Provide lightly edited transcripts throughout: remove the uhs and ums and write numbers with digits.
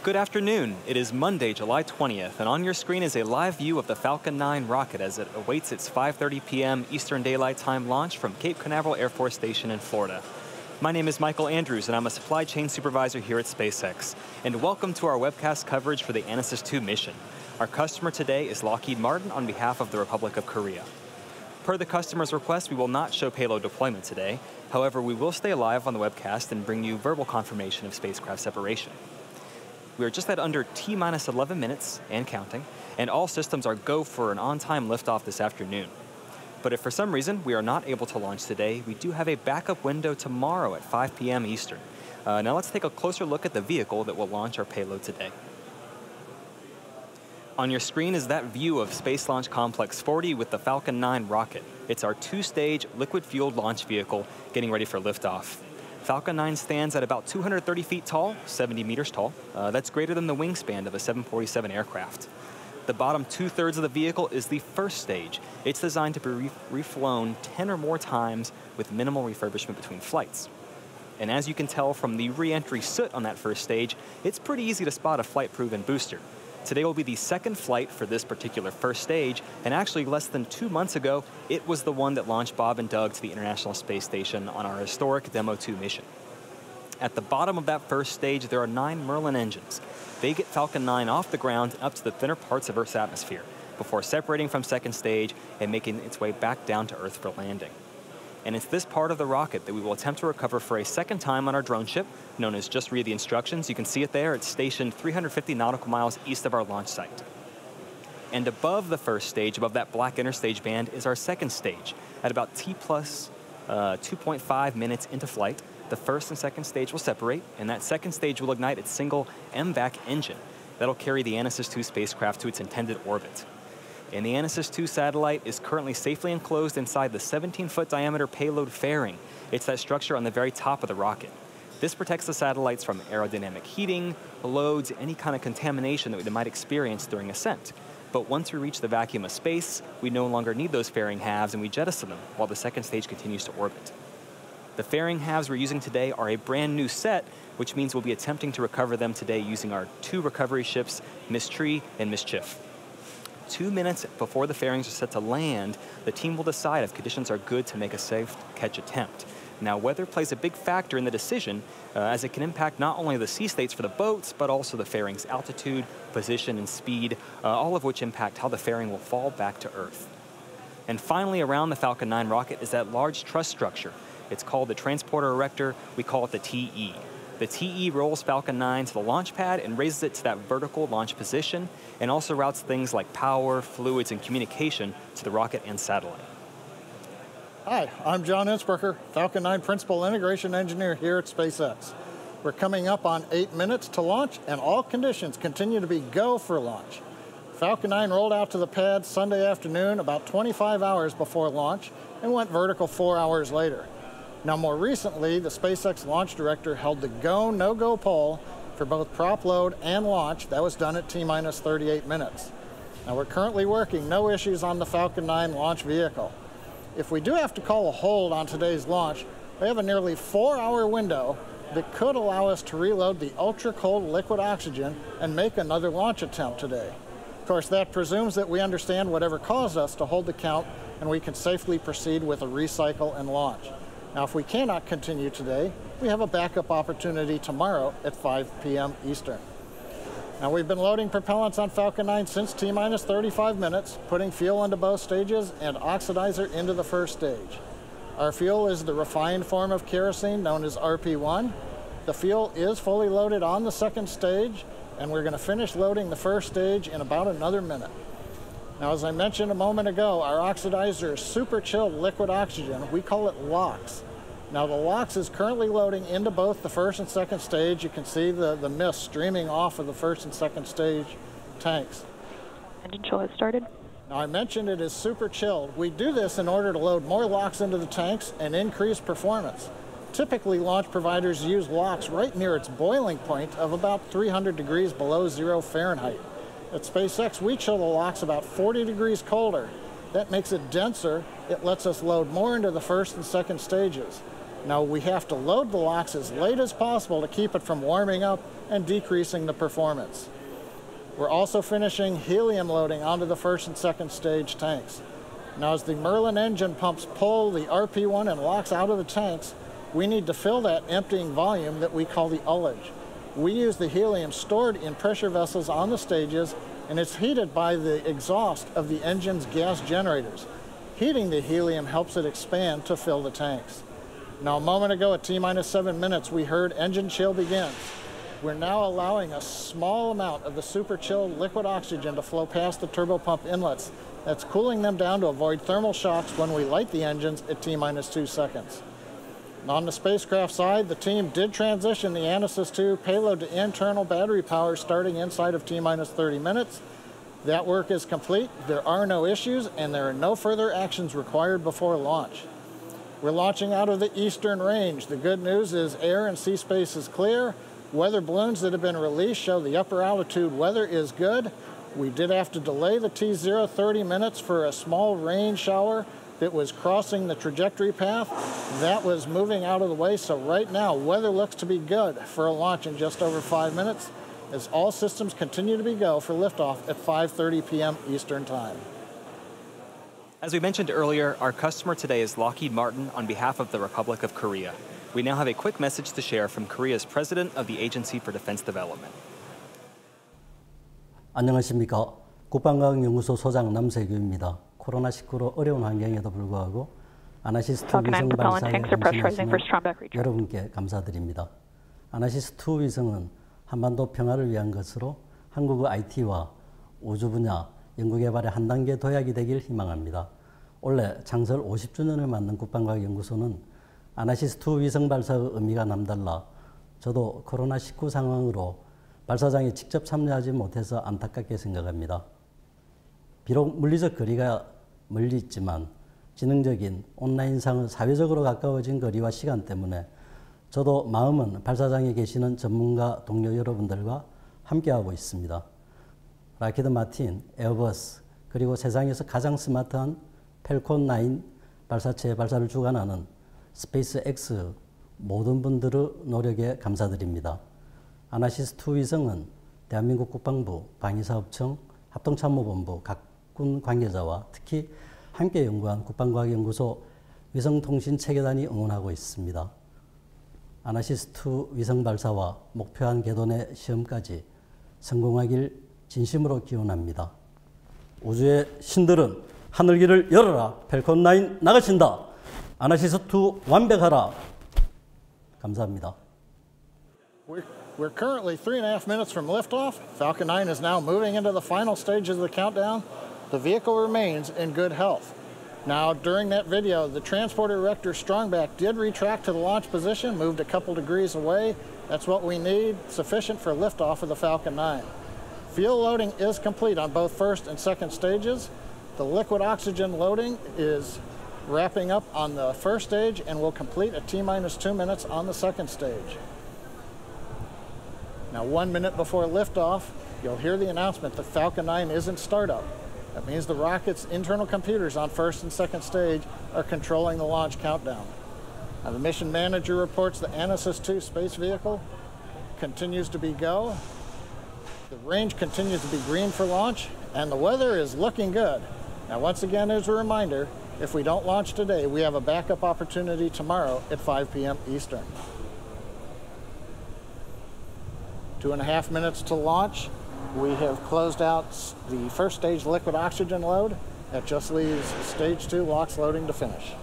Good afternoon. It is Monday, July 20th, and on your screen is a live view of the Falcon 9 rocket as it awaits its 5:30 p.m. Eastern Daylight Time launch from Cape Canaveral Air Force Station in Florida. My name is Michael Andrews, and I'm a supply chain supervisor here at SpaceX. And welcome to our webcast coverage for the ANASIS-II mission. Our customer today is Lockheed Martin on behalf of the Republic of Korea. Per the customer's request, we will not show payload deployment today. However, we will stay live on the webcast and bring you verbal confirmation of spacecraft separation. We are just at under T-minus 11 minutes and counting, and all systems are go for an on-time liftoff this afternoon. But if for some reason we are not able to launch today, we do have a backup window tomorrow at 5 p.m. Eastern. Now let's take a closer look at the vehicle that will launch our payload today. On your screen is that view of Space Launch Complex 40 with the Falcon 9 rocket. It's our two-stage liquid-fueled launch vehicle getting ready for liftoff. Falcon 9 stands at about 230 feet tall, 70 meters tall. That's greater than the wingspan of a 747 aircraft. The bottom two-thirds of the vehicle is the first stage. It's designed to be reflown 10 or more times with minimal refurbishment between flights. And as you can tell from the re-entry soot on that first stage, it's pretty easy to spot a flight-proven booster. Today will be the second flight for this particular first stage, and actually less than 2 months ago, it was the one that launched Bob and Doug to the International Space Station on our historic Demo-2 mission. At the bottom of that first stage, there are 9 Merlin engines. They get Falcon 9 off the ground and up to the thinner parts of Earth's atmosphere, before separating from second stage and making its way back down to Earth for landing. And it's this part of the rocket that we will attempt to recover for a second time on our drone ship, known as Just Read the Instructions. You can see it there. It's stationed 350 nautical miles east of our launch site. And above the first stage, above that black interstage band, is our second stage. At about T plus 2.5 minutes into flight, the first and second stage will separate, and that second stage will ignite its single MVAC engine. That'll carry the ANASIS-II spacecraft to its intended orbit. And the ANASIS-II satellite is currently safely enclosed inside the 17-foot diameter payload fairing. It's that structure on the very top of the rocket. This protects the satellites from aerodynamic heating, loads, any kind of contamination that we might experience during ascent. But once we reach the vacuum of space, we no longer need those fairing halves and we jettison them while the second stage continues to orbit. The fairing halves we're using today are a brand new set, which means we'll be attempting to recover them today using our 2 recovery ships, Mystery and Mischief. 2 minutes before the fairings are set to land, the team will decide if conditions are good to make a safe catch attempt. Now, weather plays a big factor in the decision, as it can impact not only the sea states for the boats, but also the fairing's altitude, position, and speed, all of which impact how the fairing will fall back to Earth. And finally, around the Falcon 9 rocket is that large truss structure. It's called the Transporter Erector. We call it the TE. The TE rolls Falcon 9 to the launch pad and raises it to that vertical launch position, and also routes things like power, fluids, and communication to the rocket and satellite. Hi, I'm John Innsbrucker, Falcon 9 Principal Integration Engineer here at SpaceX. We're coming up on 8 minutes to launch, and all conditions continue to be go for launch. Falcon 9 rolled out to the pad Sunday afternoon about 25 hours before launch and went vertical 4 hours later. Now, more recently, the SpaceX launch director held the go, no-go poll for both prop load and launch. That was done at T-minus 38 minutes. Now, we're currently working no issues on the Falcon 9 launch vehicle. If we do have to call a hold on today's launch, we have a nearly 4-hour window that could allow us to reload the ultra-cold liquid oxygen and make another launch attempt today. Of course, that presumes that we understand whatever caused us to hold the count and we can safely proceed with a recycle and launch. Now, if we cannot continue today, we have a backup opportunity tomorrow at 5 p.m. Eastern. Now, we've been loading propellants on Falcon 9 since T-minus 35 minutes, putting fuel into both stages and oxidizer into the first stage. Our fuel is the refined form of kerosene known as RP1. The fuel is fully loaded on the second stage, and we're going to finish loading the first stage in about another minute. Now, as I mentioned a moment ago, our oxidizer is super chilled liquid oxygen. We call it LOX. Now, the LOX is currently loading into both the first and second stage. You can see the mist streaming off of the first and second stage tanks. Engine chill has started. Now, I mentioned it is super chilled. We do this in order to load more LOX into the tanks and increase performance. Typically, launch providers use LOX right near its boiling point of about 300 degrees below 0 Fahrenheit. At SpaceX, we chill the LOX about 40 degrees colder. That makes it denser. It lets us load more into the first and second stages. Now, we have to load the LOX as late as possible to keep it from warming up and decreasing the performance. We're also finishing helium loading onto the first and second stage tanks. Now, as the Merlin engine pumps pull the RP-1 and LOX out of the tanks, we need to fill that emptying volume that we call the ullage. We use the helium stored in pressure vessels on the stages, and it's heated by the exhaust of the engine's gas generators. Heating the helium helps it expand to fill the tanks. Now, a moment ago at T-minus 7 minutes, we heard engine chill begins. We're now allowing a small amount of the super chilled liquid oxygen to flow past the turbopump inlets. That's cooling them down to avoid thermal shocks when we light the engines at T-minus 2 seconds. On the spacecraft side, the team did transition the ANASIS-II payload to internal battery power starting inside of T-minus 30 minutes. That work is complete, there are no issues, and there are no further actions required before launch. We're launching out of the eastern range. The good news is air and sea space is clear. Weather balloons that have been released show the upper altitude weather is good. We did have to delay the T0 30 minutes for a small rain shower that was crossing the trajectory path. That was moving out of the way, so right now weather looks to be good for a launch in just over 5 minutes, as all systems continue to be go for liftoff at 5:30 p.m. Eastern Time. As we mentioned earlier, our customer today is Lockheed Martin on behalf of the Republic of Korea. We now have a quick message to share from Korea's President of the Agency for Defense Development. 안녕하십니까. 국방과학연구소 소장 남세규입니다. 코로나19로 어려운 환경에도 불구하고 아나시스-II 위성 발사에 헌신하시는 여러분께 감사드립니다. 아나시스-II 위성은 한반도 평화를 위한 것으로 한국의 IT와 우주 분야 연구개발의 한 단계 도약이 되길 희망합니다. 올해 창설 50주년을 맞는 국방과학연구소는 아나시스-II 위성 발사의 의미가 남달라 저도 코로나19 상황으로 발사장에 직접 참여하지 못해서 안타깝게 생각합니다. 비록 물리적 거리가 멀리 있지만 지능적인 온라인상의 사회적으로 가까워진 거리와 시간 때문에 저도 마음은 발사장에 계시는 전문가 동료 여러분들과 함께하고 있습니다. 락히드 마틴, 에어버스, 그리고 세상에서 가장 스마트한 펠콘 9 발사체 발사를 주관하는 스페이스X 모든 분들의 노력에 감사드립니다. 아나시스-II 위성은 대한민국 국방부, 방위사업청, 합동참모본부, 각군 관계자와 특히 함께 연구한 국방과학연구소 위성통신체계단이 응원하고 있습니다. 아나시스-II 위성 발사와 목표한 궤도내 시험까지 성공하길 진심으로 기원합니다. 우주의 신들은 하늘길을 열어라. 펠콘 9 나가신다. 아나시스-II 완벽하라. 감사합니다. We're currently 3.5 minutes from liftoff. Falcon 9 is now moving into the final stages of the countdown. The vehicle remains in good health. Now, during that video, the transporter erector strongback did retract to the launch position, moved a couple degrees away. That's what we need, sufficient for liftoff of the Falcon 9. Fuel loading is complete on both first and second stages. The liquid oxygen loading is wrapping up on the first stage and will complete at T-minus 2 minutes on the second stage. Now, 1 minute before liftoff, you'll hear the announcement that Falcon 9 is in startup. That means the rocket's internal computers on first and second stage are controlling the launch countdown. Now, the mission manager reports the ANASIS-II space vehicle continues to be go. The range continues to be green for launch, and the weather is looking good. Now, once again, as a reminder, if we don't launch today, we have a backup opportunity tomorrow at 5 p.m. Eastern. 2.5 minutes to launch. We have closed out the first stage liquid oxygen load. That just leaves stage 2 LOX loading to finish.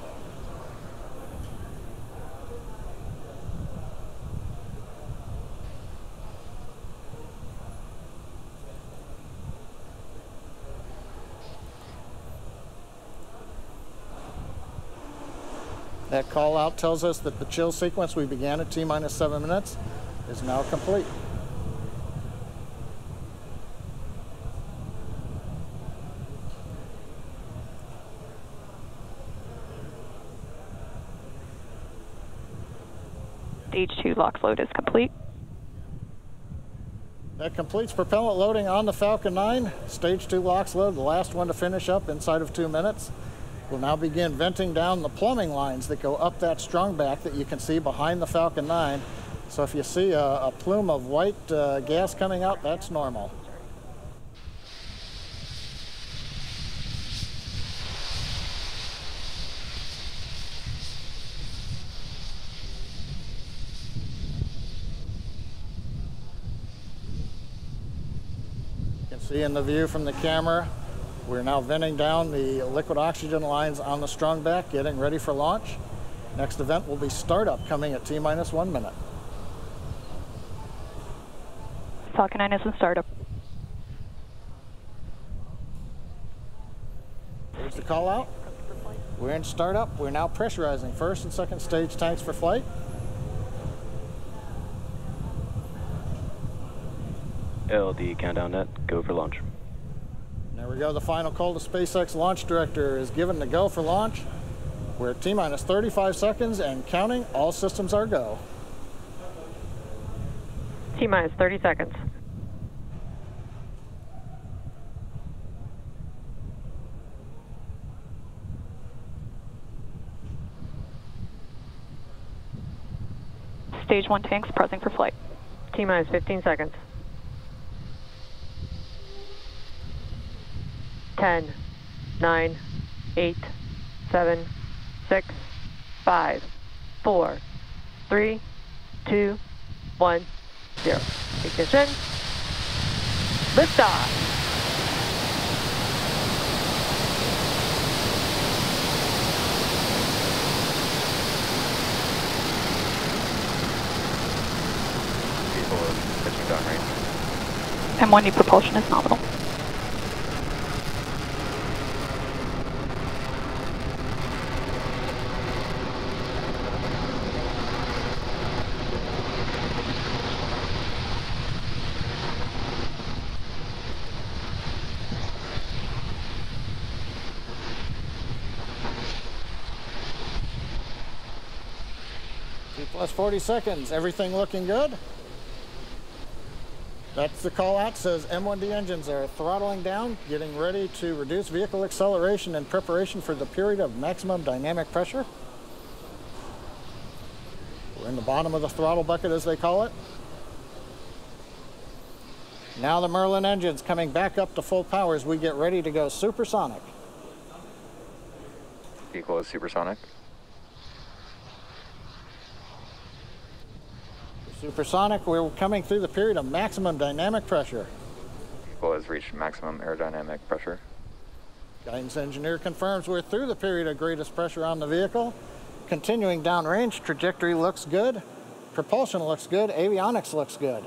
That call out tells us that the chill sequence we began at T-minus 7 minutes is now complete. Stage 2 LOX load is complete. That completes propellant loading on the Falcon 9. Stage 2 LOX load, the last one to finish up inside of 2 minutes. We'll now begin venting down the plumbing lines that go up that strongback that you can see behind the Falcon 9. So if you see a plume of white gas coming out, that's normal. You can see in the view from the camera, we're now venting down the liquid oxygen lines on the strongback, getting ready for launch. Next event will be startup, coming at T-minus 1 minute. Falcon 9 is in startup. Here's the call out. We're in startup. We're now pressurizing first and second stage tanks for flight. LD countdown net, go for launch. There we go. The final call to SpaceX launch director is given to go for launch. We're at T-minus 35 seconds and counting. All systems are go. T-minus 30 seconds. Stage 1 tanks pressing for flight. T-minus 15 seconds. 10, 9, 8, 7, 6, 5, 4, 3, 2, 1, 0. Ignition. Liftoff. Pitching downrange. M1E propulsion is nominal. Plus 40 seconds. Everything looking good? That's the call out. Says M1D engines are throttling down, getting ready to reduce vehicle acceleration in preparation for the period of maximum dynamic pressure. We're in the bottom of the throttle bucket, as they call it. Now the Merlin engines coming back up to full power as we get ready to go supersonic. Vehicle is supersonic. Supersonic, we're coming through the period of maximum dynamic pressure. Vehicle has reached maximum aerodynamic pressure. Guidance engineer confirms we're through the period of greatest pressure on the vehicle. Continuing downrange, trajectory looks good, propulsion looks good, avionics looks good.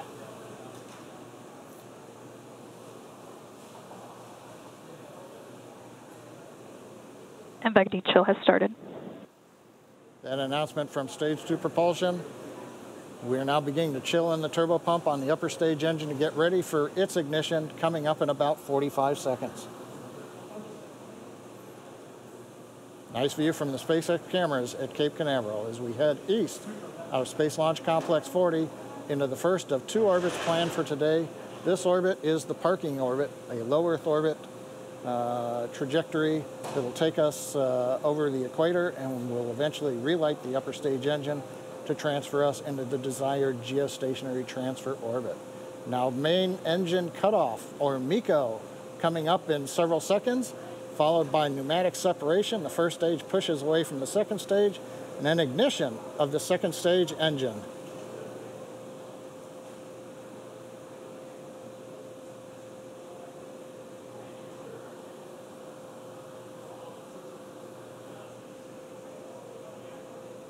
MVAC D chill has started. That announcement from stage 2 propulsion. We are now beginning to chill in the turbo pump on the upper stage engine to get ready for its ignition, coming up in about 45 seconds. Nice view from the SpaceX cameras at Cape Canaveral as we head east out of Space Launch Complex 40 into the first of 2 orbits planned for today. This orbit is the parking orbit, a low Earth orbit trajectory that will take us over the equator and will eventually relight the upper stage engine to transfer us into the desired geostationary transfer orbit. Now main engine cutoff, or MECO, coming up in several seconds, followed by pneumatic separation. The first stage pushes away from the second stage, and then ignition of the second stage engine.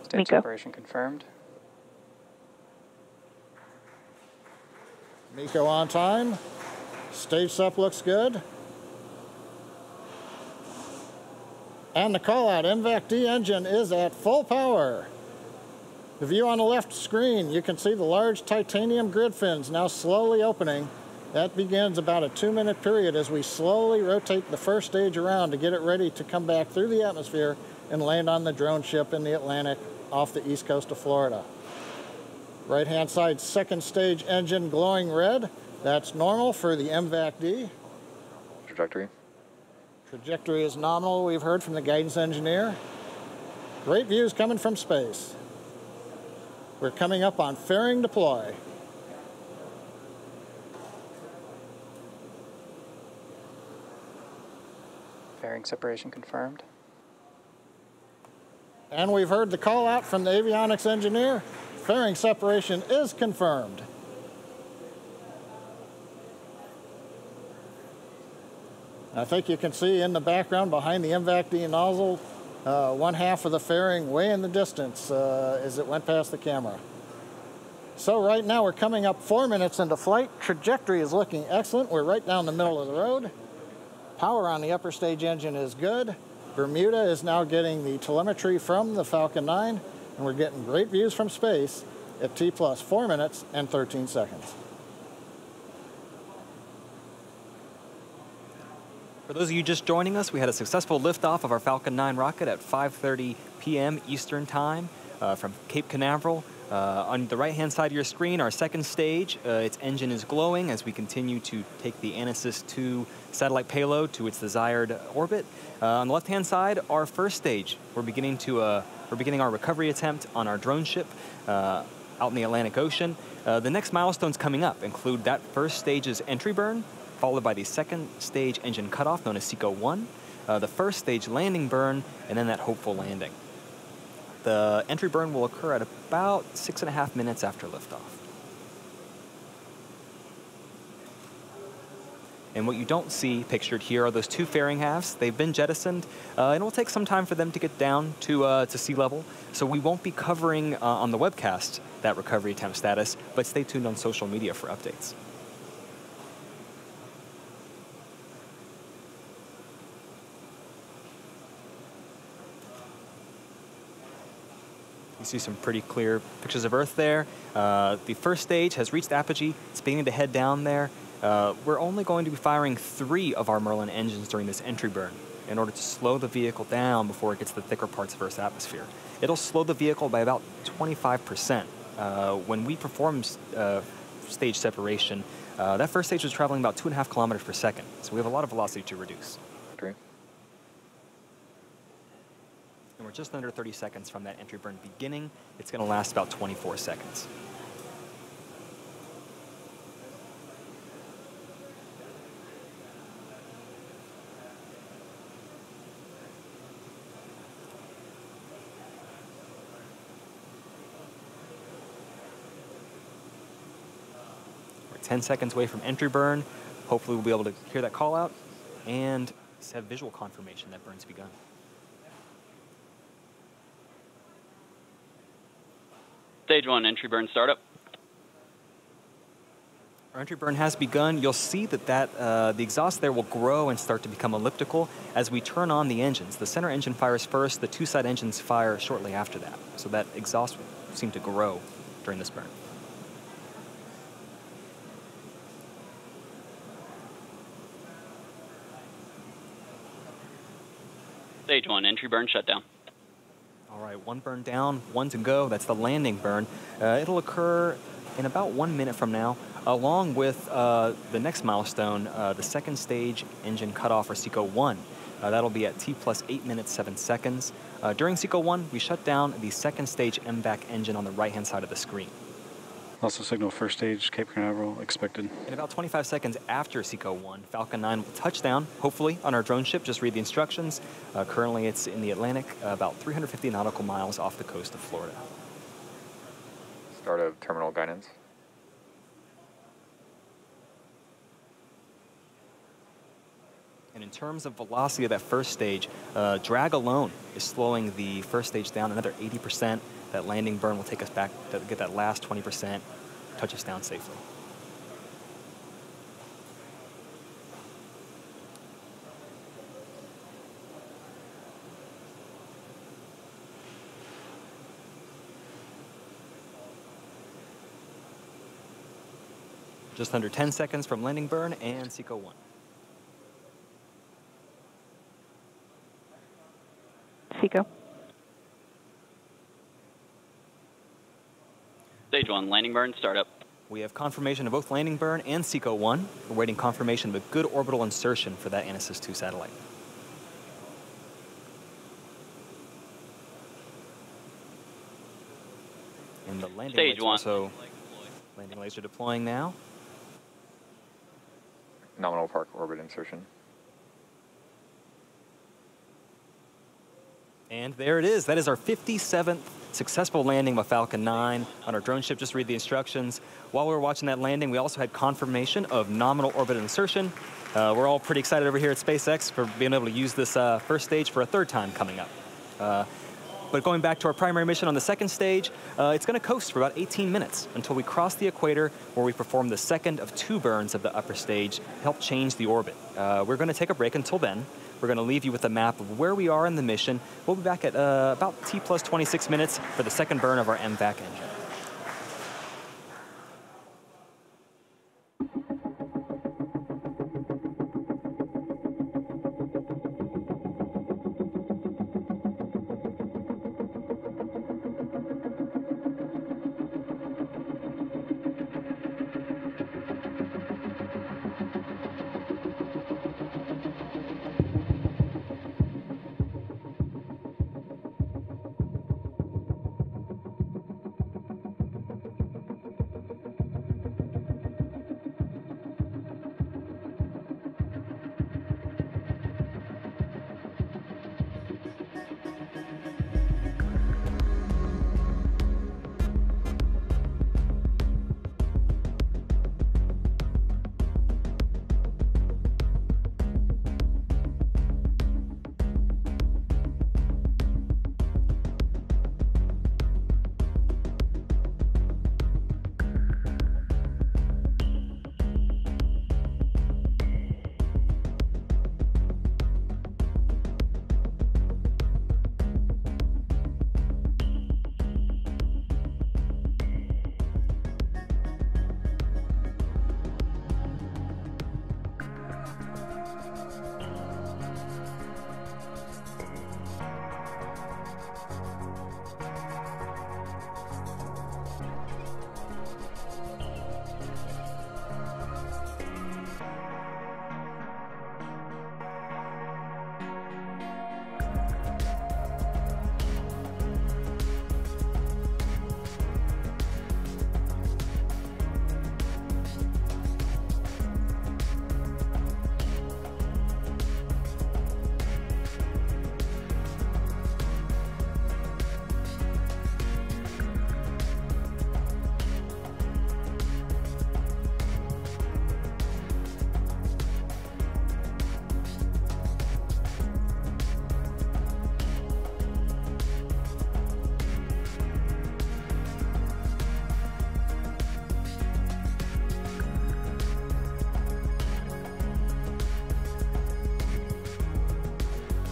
Stage MECO. separation confirmed. MECO on time. Stage sep looks good. And the call out, MVAC D engine is at full power. The view on the left screen, you can see the large titanium grid fins now slowly opening. That begins about a 2-minute period as we slowly rotate the first stage around to get it ready to come back through the atmosphere and land on the drone ship in the Atlantic off the east coast of Florida. Right-hand side, second stage engine glowing red. That's normal for the MVAC D. Trajectory. Trajectory is nominal, we've heard from the guidance engineer. Great views coming from space. We're coming up on fairing deploy. Fairing separation confirmed. And we've heard the call out from the avionics engineer. Fairing separation is confirmed. I think you can see in the background behind the MVAC-D nozzle, one half of the fairing way in the distance as it went past the camera. So right now we're coming up 4 minutes into flight. Trajectory is looking excellent. We're right down the middle of the road. Power on the upper stage engine is good. Bermuda is now getting the telemetry from the Falcon 9, and we're getting great views from space at T plus 4 minutes and 13 seconds. For those of you just joining us, we had a successful liftoff of our Falcon 9 rocket at 5:30 p.m. Eastern Time from Cape Canaveral. On the right-hand side of your screen, our second stage, its engine is glowing as we continue to take the ANASIS-II satellite payload to its desired orbit. On the left-hand side, our first stage. We're beginning our recovery attempt on our drone ship out in the Atlantic Ocean. The next milestones coming up include that first stage's entry burn, followed by the second stage engine cutoff, known as SECO-1, the first stage landing burn, and then that hopeful landing. The entry burn will occur at about 6.5 minutes after liftoff. And what you don't see pictured here are those two fairing halves. They've been jettisoned, and it will take some time for them to get down to sea level. So we won't be covering on the webcast that recovery attempt status, but stay tuned on social media for updates. You see some pretty clear pictures of Earth there. The first stage has reached apogee. It's beginning to head down there. We're only going to be firing 3 of our Merlin engines during this entry burn in order to slow the vehicle down before it gets to the thicker parts of Earth's atmosphere. It'll slow the vehicle by about 25%. When we perform stage separation, that first stage was traveling about 2.5 kilometers per second. So we have a lot of velocity to reduce. Great. And we're just under 30 seconds from that entry burn beginning. It's going to last about 24 seconds. We're 10 seconds away from entry burn. Hopefully we'll be able to hear that call out and have visual confirmation that burn's begun. Stage 1, entry burn startup. Our entry burn has begun. You'll see that, the exhaust there will grow and start to become elliptical as we turn on the engines. The center engine fires first, the 2 side engines fire shortly after that. So that exhaust will seem to grow during this burn. Stage 1, entry burn shutdown. All right, 1 burn down, 1 to go. That's the landing burn. It'll occur in about 1 minute from now, along with the next milestone, the second stage engine cutoff, or SECO-1. That'll be at T plus 8 minutes, 7 seconds. During SECO-1, we shut down the second stage MVAC engine on the right-hand side of the screen. Also signal first stage, Cape Canaveral, expected. In about 25 seconds after SECO-1, Falcon 9 will touch down, hopefully, on our drone ship. Just read the instructions. Currently, it's in the Atlantic, about 350 nautical miles off the coast of Florida. Start of terminal guidance. And in terms of velocity of that first stage, drag alone is slowing the first stage down another 80%. That landing burn will take us back to get that last 20%, touch us down safely. Just under 10 seconds from landing burn and SECO-1. SECO. Stage 1, landing burn startup. We have confirmation of both landing burn and SECO-1. We're waiting confirmation of a good orbital insertion for that ANASIS-II satellite. And And the landing Stage lights one. also, landing laser deploying now. Nominal park orbit insertion. And there it is. That is our 57th successful landing of Falcon 9 on our drone ship. Just read the instructions. While we were watching that landing, we also had confirmation of nominal orbit insertion. We're all pretty excited over here at SpaceX for being able to use this first stage for a third time coming up. But going back to our primary mission on the second stage, it's going to coast for about 18 minutes until we cross the equator, where we perform the second of 2 burns of the upper stage to help change the orbit. We're going to take a break until then. We're going to leave you with a map of where we are in the mission. We'll be back at about T plus 26 minutes for the second burn of our MVAC engine.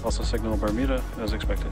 Also signal Bermuda as expected.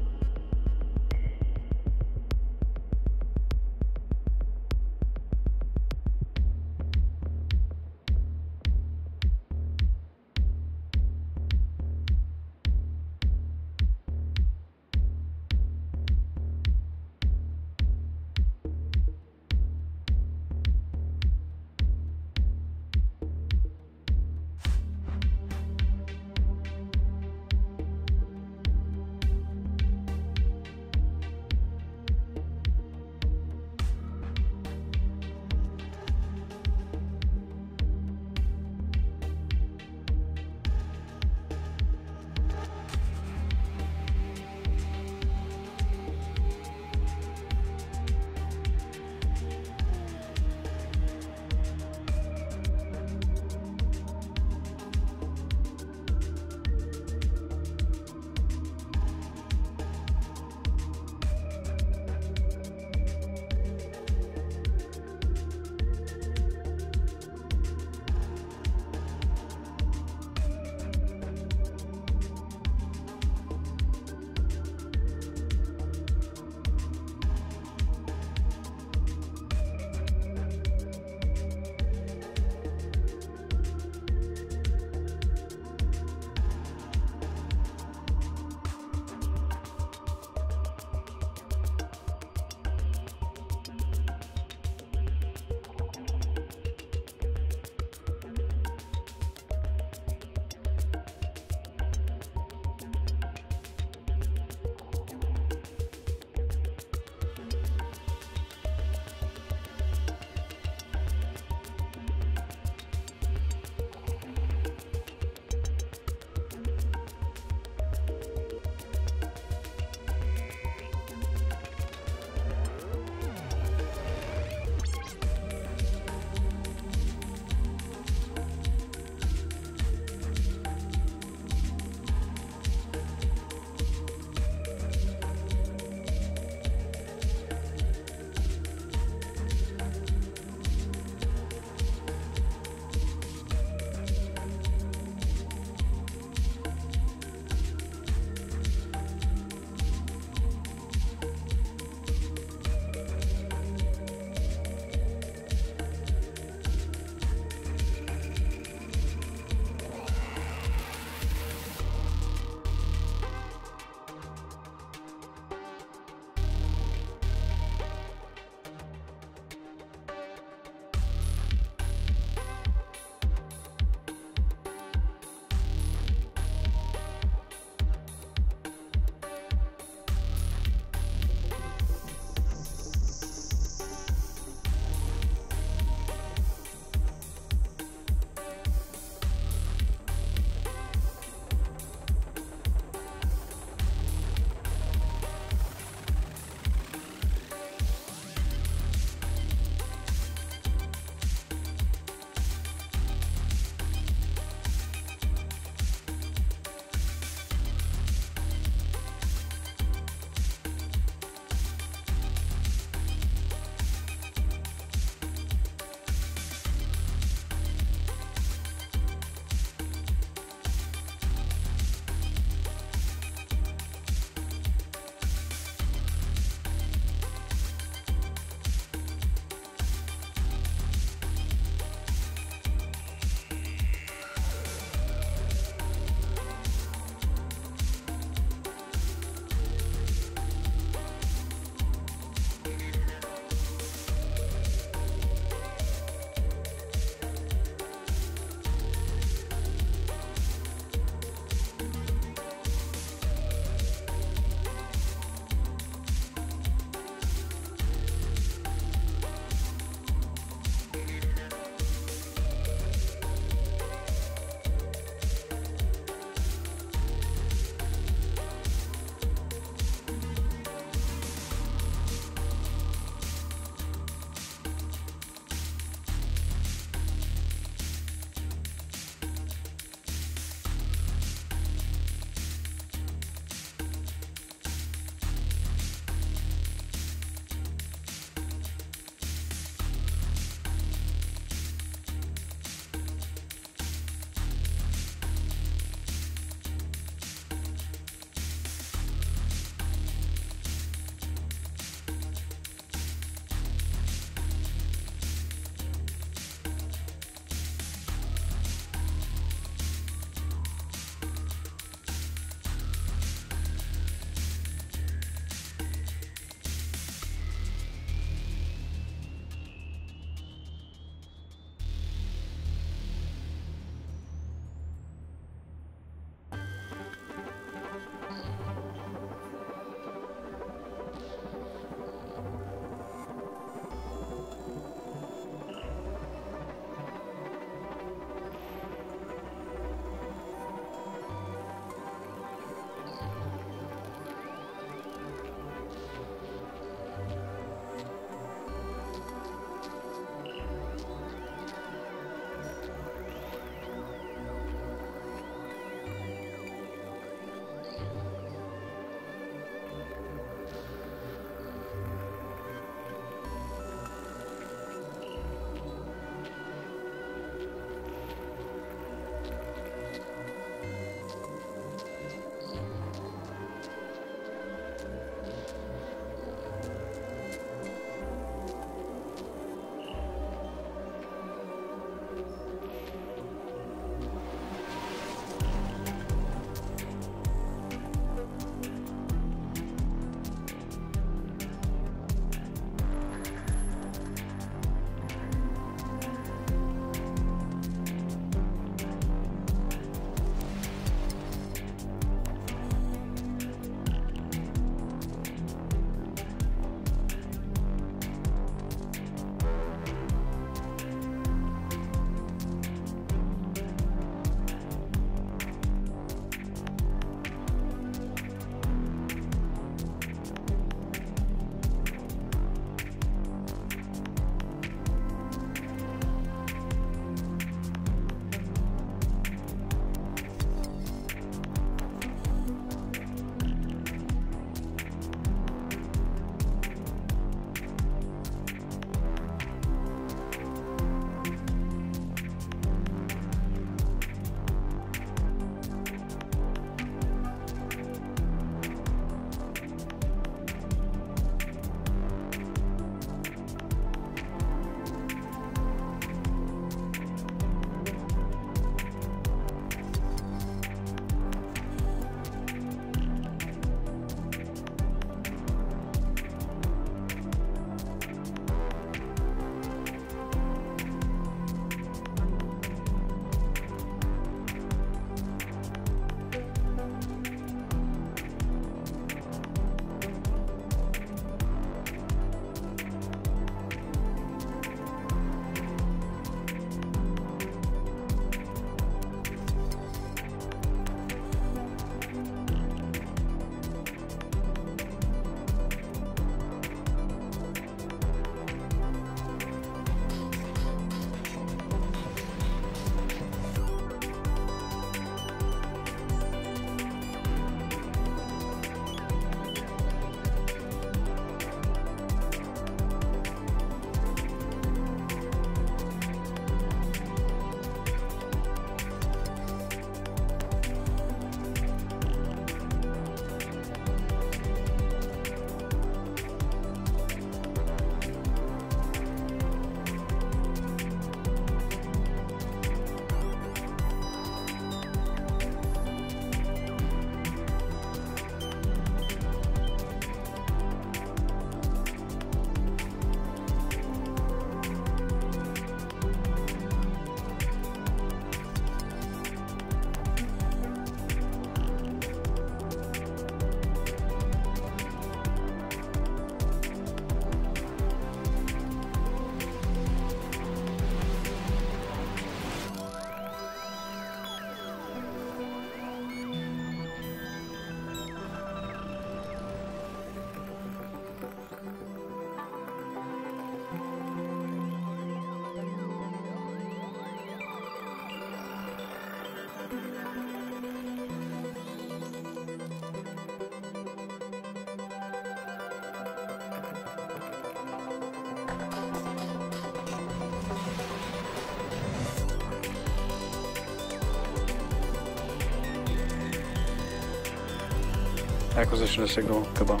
Acquisition of signal, goodbye.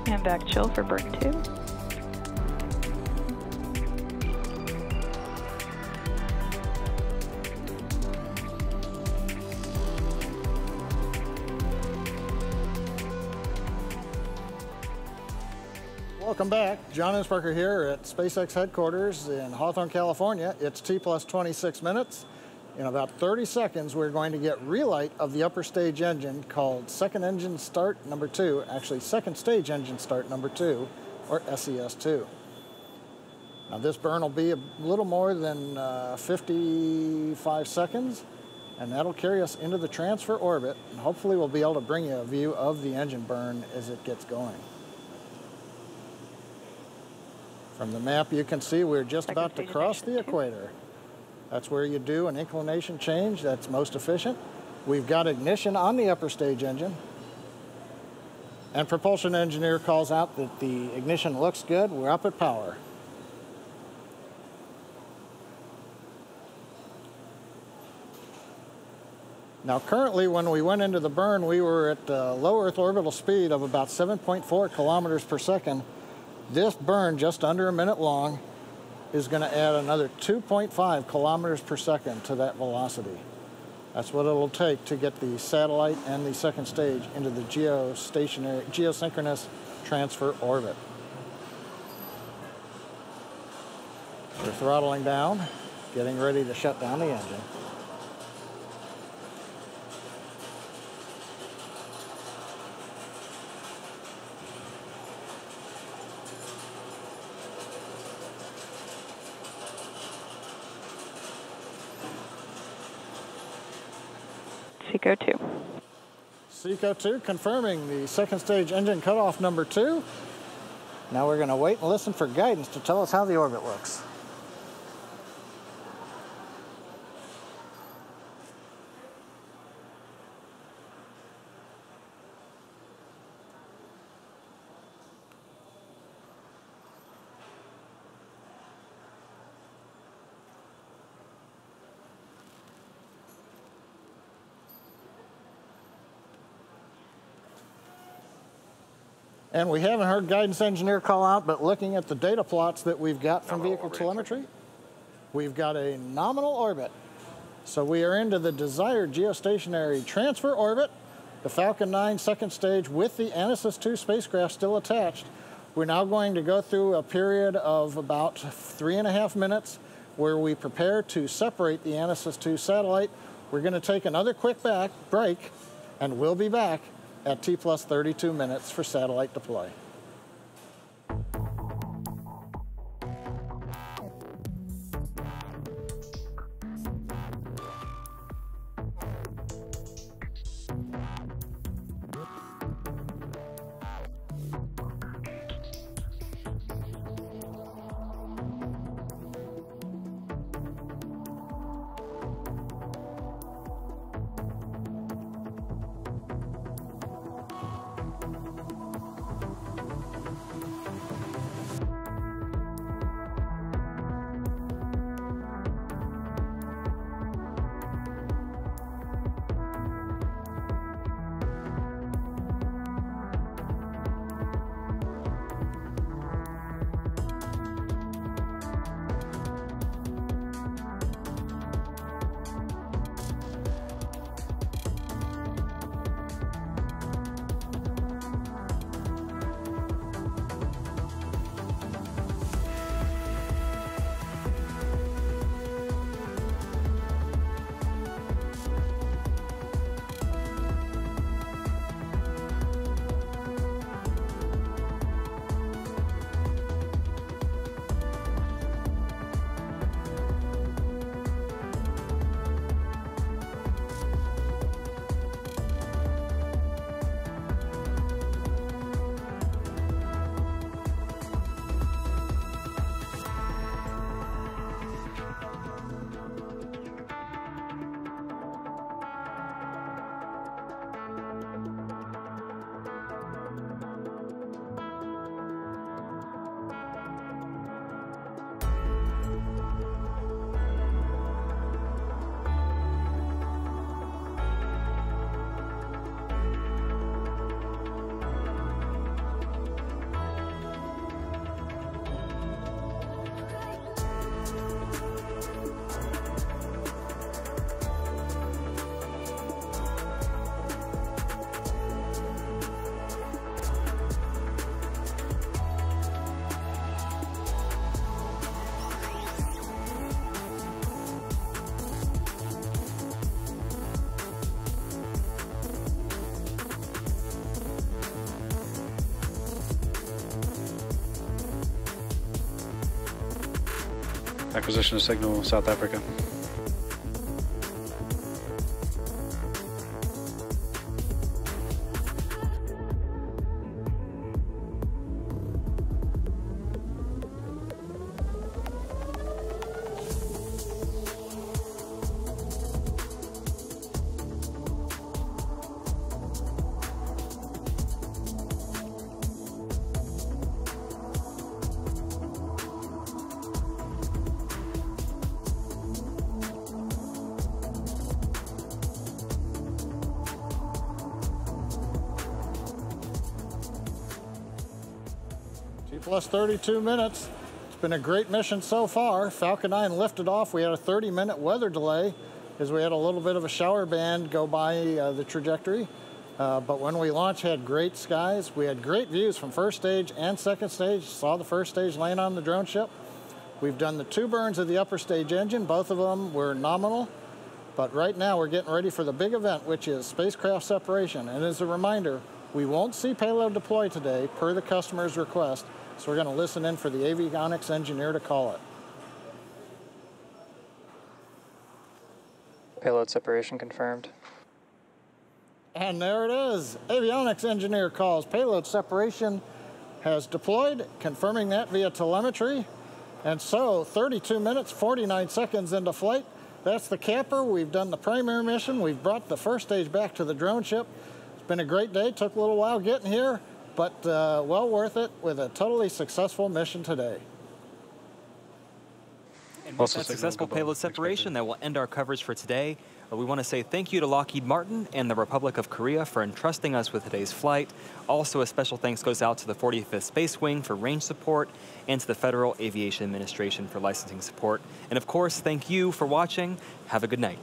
And back chill for burn 2. Welcome back. John Insperker here at SpaceX headquarters in Hawthorne, California. It's T+26 minutes. In about 30 seconds, we're going to get relight of the upper stage engine called second engine start number 2, actually second stage engine start number 2, or SES2. Now this burn will be a little more than 55 seconds, and that'll carry us into the transfer orbit, and hopefully we'll be able to bring you a view of the engine burn as it gets going. From the map you can see we're just about to cross the equator. That's where you do an inclination change that's most efficient. We've got ignition on the upper stage engine. And propulsion engineer calls out that the ignition looks good. We're up at power. Now currently when we went into the burn, we were at low Earth orbital speed of about 7.4 kilometers per second. This burn, just under a minute long, is going to add another 2.5 kilometers per second to that velocity. That's what it'll take to get the satellite and the second stage into the geosynchronous transfer orbit. We're throttling down, getting ready to shut down the engine. SECO 2. SECO 2 confirming the second stage engine cutoff number 2. Now we're going to wait and listen for guidance to tell us how the orbit looks. And we haven't heard guidance engineer call out, but looking at the data plots that we've got from vehicle telemetry, we've got a nominal orbit. So we are into the desired geostationary transfer orbit, the Falcon 9 second stage with the ANASIS-II spacecraft still attached. We're now going to go through a period of about 3.5 minutes where we prepare to separate the ANASIS-II satellite. We're going to take another quick break, and we'll be back at T+32 minutes for satellite deploy. Acquisition of signal, South Africa. Plus 32 minutes. It's been a great mission so far. Falcon 9 lifted off. We had a 30-minute weather delay because we had a little bit of a shower band go by the trajectory. But when we launched, had great skies. We had great views from first stage and second stage. Saw the first stage land on the drone ship. We've done the 2 burns of the upper stage engine. Both of them were nominal. But right now we're getting ready for the big event, which is spacecraft separation. And as a reminder, we won't see payload deploy today per the customer's request. So we're going to listen in for the avionics engineer to call it. Payload separation confirmed. And there it is. Avionics engineer calls. Payload separation has deployed, confirming that via telemetry. And so 32 minutes, 49 seconds into flight. That's the camper. We've done the primary mission. We've brought the first stage back to the drone ship. It's been a great day. Took a little while getting here, but well worth it with a totally successful mission today. And with that successful payload separation, that will end our coverage for today. We want to say thank you to Lockheed Martin and the Republic of Korea for entrusting us with today's flight. Also, a special thanks goes out to the 45th Space Wing for range support and to the Federal Aviation Administration for licensing support. And of course, thank you for watching. Have a good night.